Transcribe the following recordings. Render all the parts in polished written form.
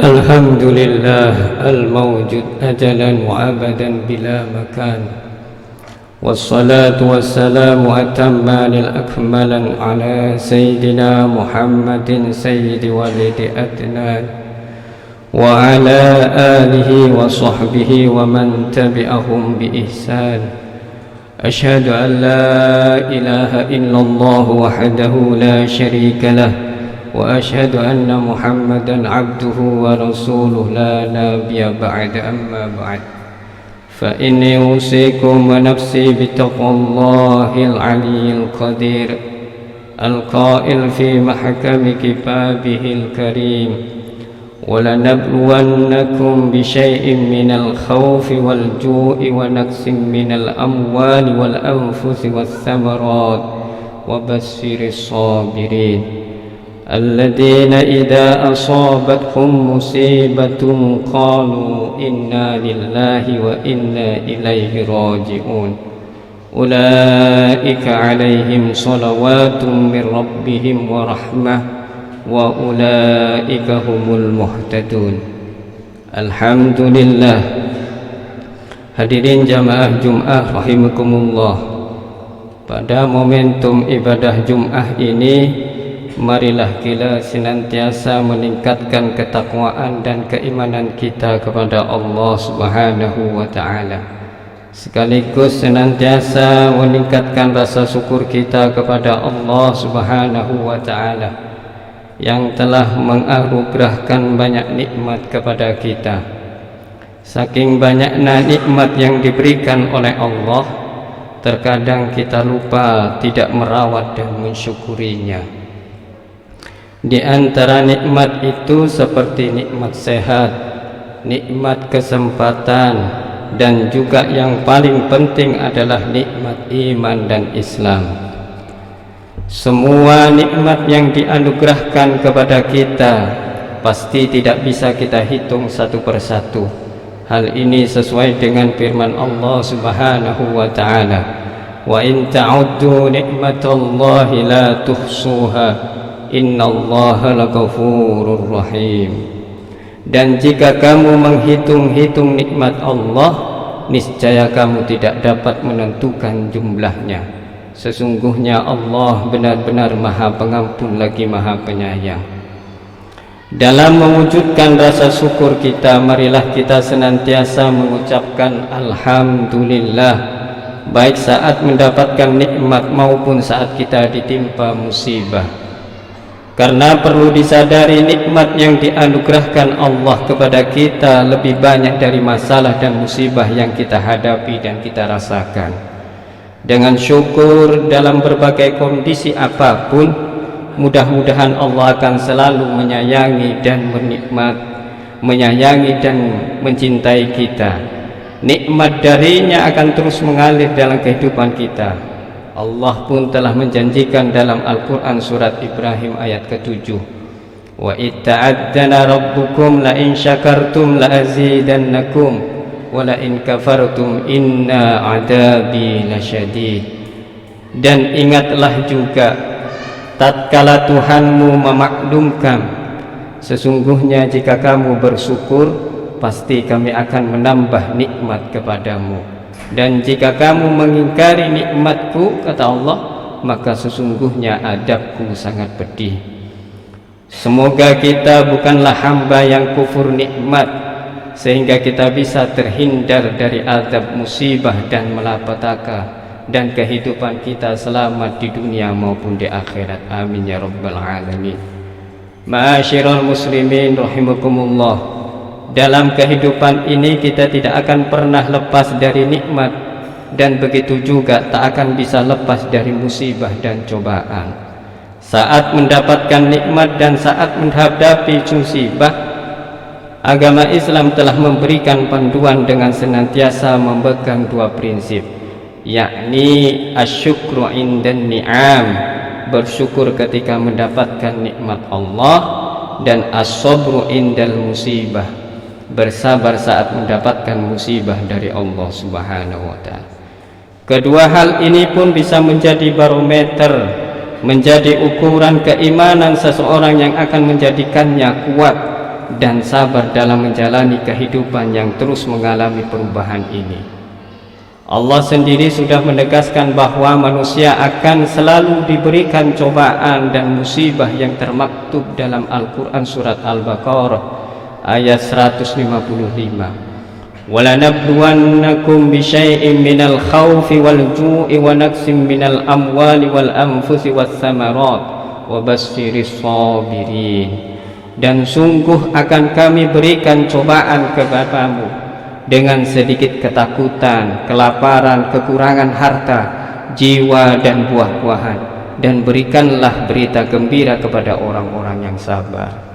الحمد لله الموجود أجلا وأبدا بلا مكان، والصلاة والسلام أتمان الأكملان على سيدنا محمد سيد ولد أدنان، وعلى آله وصحبه ومن تبعهم بإحسان. أشهد أن لا إله إلا الله وحده لا شريك له، وأشهد أن محمدا عبده ورسوله لا نبي بعد. أما بعد، فإني أوصيكم ونفسي بتقوى الله العلي القدير القائل في محكم كتابه الكريم: ولنبلونكم بشيء من الخوف والجوع ونقص من الأموال والأنفس والثمرات وبشر الصابرين الذين إذا أصابتهم مصيبة قالوا إنا لله وإنا إليه راجعون، أولئك عليهم صلوات من ربهم ورحمة وأولئك هم المهتدون. Alhamdulillah. Hadirin jamaah Jum'ah rahimakumullah, pada momentum ibadah Jum'ah ini, marilah kita senantiasa meningkatkan ketakwaan dan keimanan kita kepada Allah Subhanahu wa ta'ala, sekaligus senantiasa meningkatkan rasa syukur kita kepada Allah Subhanahu wa ta'ala yang telah menganugerahkan banyak nikmat kepada kita. Saking banyaknya nikmat yang diberikan oleh Allah, terkadang kita lupa tidak merawat dan mensyukurinya. Di antara nikmat itu seperti nikmat sehat, nikmat kesempatan, dan juga yang paling penting adalah nikmat iman dan Islam. Semua nikmat yang dianugerahkan kepada kita pasti tidak bisa kita hitung satu persatu. Hal ini sesuai dengan firman Allah Subhanahu wa ta'ala: wa in ta'uddu ni'matallahi la tuhsuha innallaha laghafurur rahim. Dan jika kamu menghitung-hitung nikmat Allah, niscaya kamu tidak dapat menentukan jumlahnya. Sesungguhnya Allah benar-benar Maha Pengampun lagi Maha Penyayang. Dalam mewujudkan rasa syukur kita, marilah kita senantiasa mengucapkan Alhamdulillah, baik saat mendapatkan nikmat maupun saat kita ditimpa musibah. Karena perlu disadari, nikmat yang dianugerahkan Allah kepada kita lebih banyak dari masalah dan musibah yang kita hadapi dan kita rasakan. Dengan syukur dalam berbagai kondisi apapun, mudah-mudahan Allah akan selalu menyayangi dan menyayangi dan mencintai kita. Nikmat darinya akan terus mengalir dalam kehidupan kita. Allah pun telah menjanjikan dalam Al-Quran surat Ibrahim ayat ke-7: wa itta'adzana rabbukum la in syakartum la azidannakum wala in kafartum inna adabi lasyadid. Dan ingatlah juga, tatkala Tuhanmu memaklumkan, sesungguhnya jika kamu bersyukur, pasti kami akan menambah nikmat kepadamu, dan jika kamu mengingkari nikmatku, kata Allah, maka sesungguhnya adabku sangat pedih. Semoga kita bukanlah hamba yang kufur nikmat, sehingga kita bisa terhindar dari azab musibah dan malapetaka, dan kehidupan kita selamat di dunia maupun di akhirat. Amin ya rabbal alamin. Ma'asyiral muslimin rahimakumullah, dalam kehidupan ini kita tidak akan pernah lepas dari nikmat, dan begitu juga tak akan bisa lepas dari musibah dan cobaan. Saat mendapatkan nikmat dan saat menghadapi musibah, agama Islam telah memberikan panduan dengan senantiasa memegang dua prinsip, yakni asyukru indan ni'am, bersyukur ketika mendapatkan nikmat Allah, dan as-sabru indal musibah, bersabar saat mendapatkan musibah dari Allah Subhanahu wa ta'ala. Kedua hal ini pun bisa menjadi barometer, menjadi ukuran keimanan seseorang yang akan menjadikannya kuat dan sabar dalam menjalani kehidupan yang terus mengalami perubahan ini. Allah sendiri sudah menegaskan bahwa manusia akan selalu diberikan cobaan dan musibah yang termaktub dalam Al-Quran surat Al-Baqarah ayat 155. وَلَنَبْلُوَنَّكُمْ بِشَيْءٍ مِّنَ الْخَوْفِ وَالْجُوعِ وَنَقْصٍ مِّنَ الْأَمْوَالِ وَالْأَنفُسِ وَالثَّمَرَاتِ وَبَشِّرِ الصَّابِرِينَ. Dan sungguh akan kami berikan cobaan kepadamu dengan sedikit ketakutan, kelaparan, kekurangan harta, jiwa dan buah-buahan, dan berikanlah berita gembira kepada orang-orang yang sabar.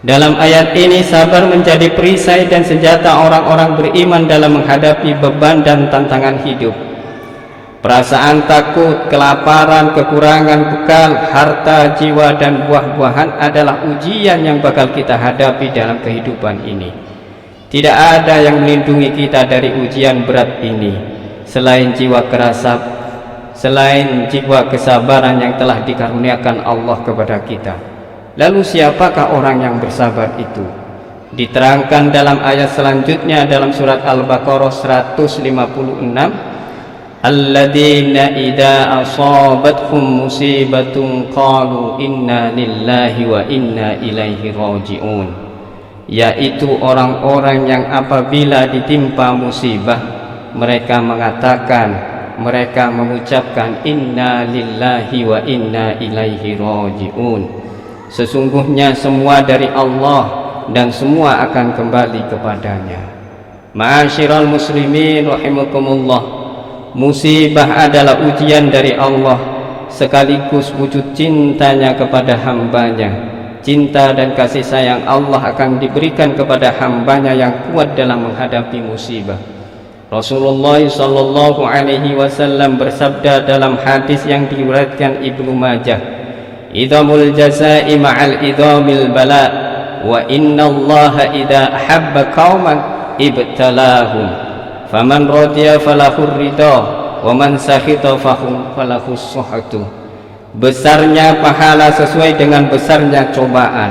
Dalam ayat ini sabar menjadi perisai dan senjata orang-orang beriman dalam menghadapi beban dan tantangan hidup. Perasaan takut, kelaparan, kekurangan bekal, harta, jiwa dan buah-buahan adalah ujian yang bakal kita hadapi dalam kehidupan ini. Tidak ada yang melindungi kita dari ujian berat ini selain jiwa kesabaran yang telah dikaruniakan Allah kepada kita. Lalu siapakah orang yang bersabar itu? Diterangkan dalam ayat selanjutnya dalam surat Al-Baqarah 156, alladzina idza asabatkum musibatun qalu inna lillahi wa inna ilaihi raji'un. Yaitu orang-orang yang apabila ditimpa musibah mereka mengucapkan inna lillahi wa inna ilaihi raji'un. Sesungguhnya semua dari Allah dan semua akan kembali kepadanya. Ma'asyiral muslimin rahimakumullah, musibah adalah ujian dari Allah sekaligus wujud cintanya kepada hambanya. Cinta dan kasih sayang Allah akan diberikan kepada hambanya yang kuat dalam menghadapi musibah. Rasulullah sallallahu alaihi wasallam bersabda dalam hadis yang diriwayatkan Ibnu Majah, idhamul jazaa'i ma'al idhamil bala wa innallaha idza ahabba qauman ibtalahum faman radiya falahu ridha wa man sakhita falahu suhatu. Besarnya pahala sesuai dengan besarnya cobaan,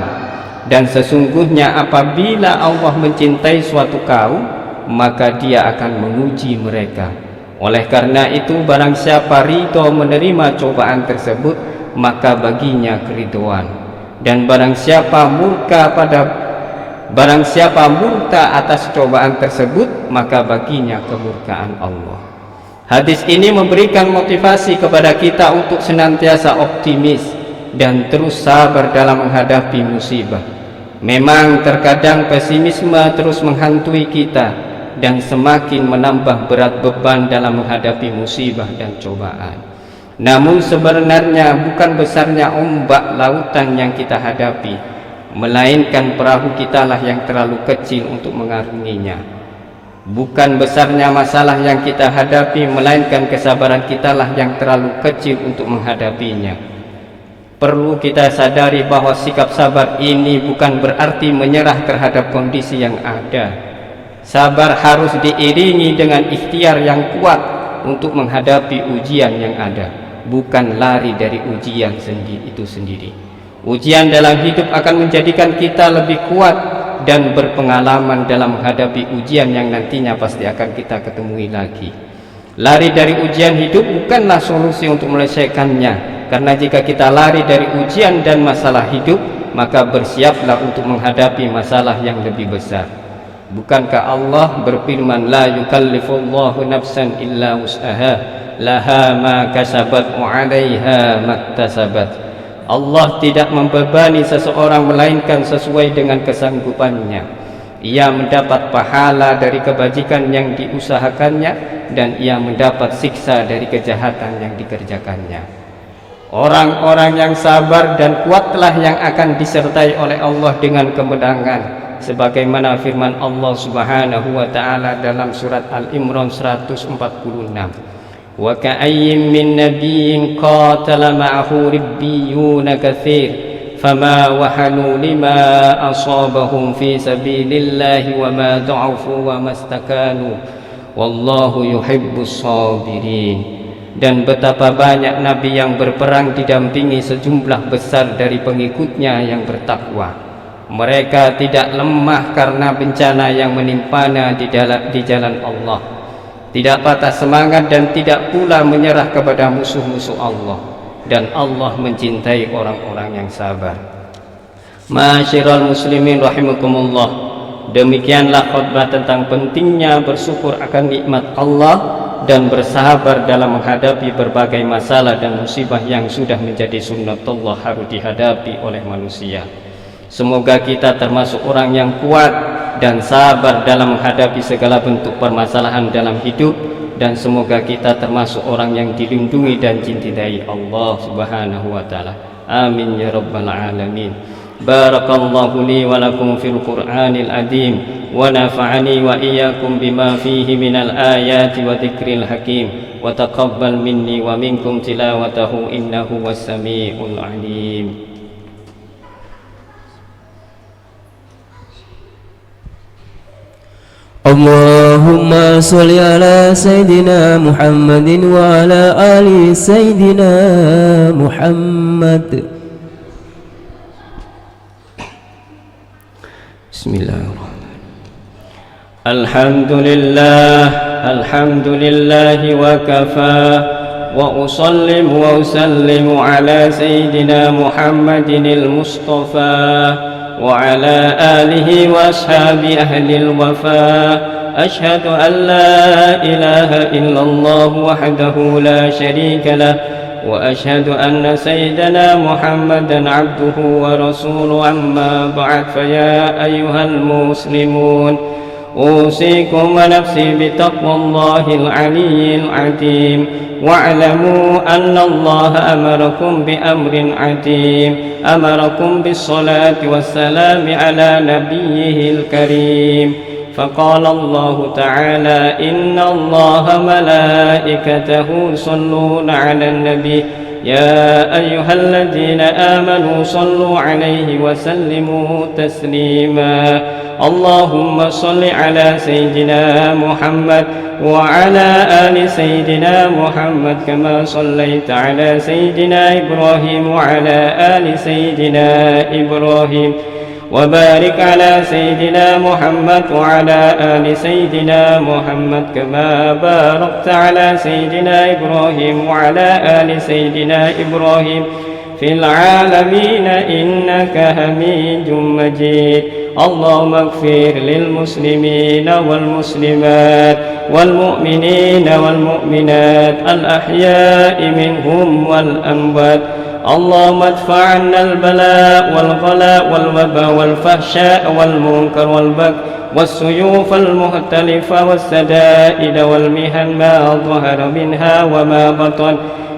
dan sesungguhnya apabila Allah mencintai suatu kaum maka dia akan menguji mereka. Oleh karena itu barang siapa ridho menerima cobaan tersebut maka baginya keriduan, dan barang siapa murka atas cobaan tersebut maka baginya kemurkaan Allah. Hadis ini memberikan motivasi kepada kita untuk senantiasa optimis dan terus sabar dalam menghadapi musibah. Memang terkadang pesimisme terus menghantui kita dan semakin menambah berat beban dalam menghadapi musibah dan cobaan. Namun sebenarnya bukan besarnya ombak lautan yang kita hadapi, melainkan perahu kitalah yang terlalu kecil untuk mengarunginya. Bukan besarnya masalah yang kita hadapi, melainkan kesabaran kitalah yang terlalu kecil untuk menghadapinya. Perlu kita sadari bahwa sikap sabar ini bukan berarti menyerah terhadap kondisi yang ada. Sabar harus diiringi dengan ikhtiar yang kuat untuk menghadapi ujian yang ada, bukan lari dari ujian itu sendiri. Ujian dalam hidup akan menjadikan kita lebih kuat dan berpengalaman dalam menghadapi ujian yang nantinya pasti akan kita ketemui lagi. Lari dari ujian hidup bukanlah solusi untuk menyelesaikannya, karena jika kita lari dari ujian dan masalah hidup, maka bersiaplah untuk menghadapi masalah yang lebih besar. Bukankah Allah berfirman, la yukallifullahu nafsan illa wus'aha laha ma kasabat wa 'alaiha maktasabat. Allah tidak membebani seseorang melainkan sesuai dengan kesanggupannya. Ia mendapat pahala dari kebajikan yang diusahakannya, dan ia mendapat siksa dari kejahatan yang dikerjakannya. Orang-orang yang sabar dan kuatlah yang akan disertai oleh Allah dengan kemenangan, sebagaimana firman Allah Subhanahu wa taala dalam surat Al-Imran 146. Wa ka'ayyin min nabiyyin qatala ma'ahu ribbiyuna katsir fama wahanu lima asabahum fi sabilillahi wa ma da'ufu wa mastakanu wallahu yuhibbus sabirin. Dan betapa banyak nabi yang berperang didampingi sejumlah besar dari pengikutnya yang bertakwa, Mereka tidak lemah karena bencana yang menimpanya di jalan Allah, tidak patah semangat dan tidak pula menyerah kepada musuh-musuh Allah, dan Allah mencintai orang-orang yang sabar. Masyiral muslimin rahimakumullah, demikianlah khutbah tentang pentingnya bersyukur akan nikmat Allah dan bersabar dalam menghadapi berbagai masalah dan musibah yang sudah menjadi sunnatullah harus dihadapi oleh manusia. Semoga kita termasuk orang yang kuat dan sabar dalam menghadapi segala bentuk permasalahan dalam hidup, dan semoga kita termasuk orang yang dilindungi dan dicintai Allah Subhanahu wa taala. Amin ya rabbal alamin. Barakallahu li wa lakum fil Qur'anil azim wa nafa'ani wa iyyakum bima fihi minal ayati wa dzikril hakim wa taqabbal minni wa minkum tilawatahu innahu was-sami'ul alim. Allahumma sholli ala Sayyidina Muhammadin wa ala ali Sayyidina Muhammad. Bismillahirrahmanirrahim. Alhamdulillahi wa kafa wa usallim wa usallimu ala Sayyidina Muhammadinil Mustafa وعلى آله وأصحاب أهل الوفاء. أشهد أن لا إله إلا الله وحده لا شريك له وأشهد أن سيدنا محمدا عبده ورسوله. أما بعد، فيا أيها المسلمون، أوصيكم ونفسي بتقوى الله العلي العظيم، واعلموا أن الله أمركم بأمر عظيم، أمركم بالصلاة والسلام على نبيه الكريم. فقال الله تعالى: إن الله ملائكته يصلون على النبي يا أيها الذين آمنوا صلوا عليه وسلموا تسليما. اللهم صل على سيدنا محمد وعلى آل سيدنا محمد كما صليت على سيدنا إبراهيم وعلى آل سيدنا إبراهيم، وبارك على سيدنا محمد وعلى آل سيدنا محمد كما باركت على سيدنا إبراهيم وعلى آل سيدنا إبراهيم في العالمين إنك حميد مجيد. اللهم اغفر للمسلمين والمسلمات والمؤمنين والمؤمنات الأحياء منهم والأموات. اللهم ادفع عنا البلاء والغلاء والوباء والفحشاء والمنكر والبغي والسيوف المختلفة والسدائد والمهن ما ظهر منها وما بطن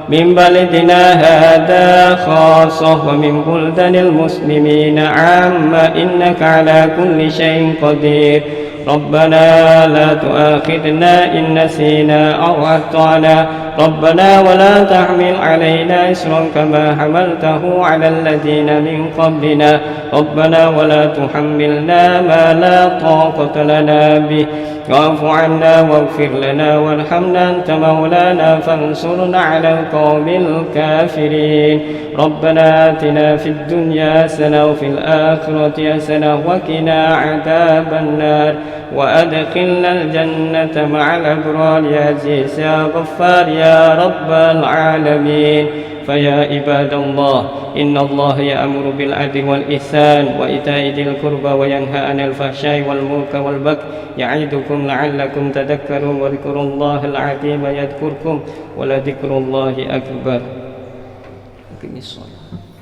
من بلدنا هذا خاصة ومن بلدان المسلمين عامة، إنك على كل شيء قدير. ربنا لا تؤاخذنا إن نسينا أو أخطأنا، ربنا ولا تحمل علينا إصرا كما حملته على الذين من قبلنا، ربنا ولا تحملنا ما لا طاقة لنا به، واعف عنا واغفر لنا وارحمنا أنت مولانا فانصرنا على القوم الكافرين. ربنا آتنا في الدنيا حسنة وفي الآخرة حسنة وقنا عذاب النار، وأدخلنا الجنة مع الأبرار يا عزيز يا غفار يا رب العالمين. فيا عباد الله، إن الله يأمر بالعدل والإحسان وإيتاء ذي القربى وينهى عن الفحشاء والمنكر والبغي يعظكم لعلكم تذكرون. واذكروا الله العظيم يذكركم ولذكر الله أكبر. أقم الصلاة.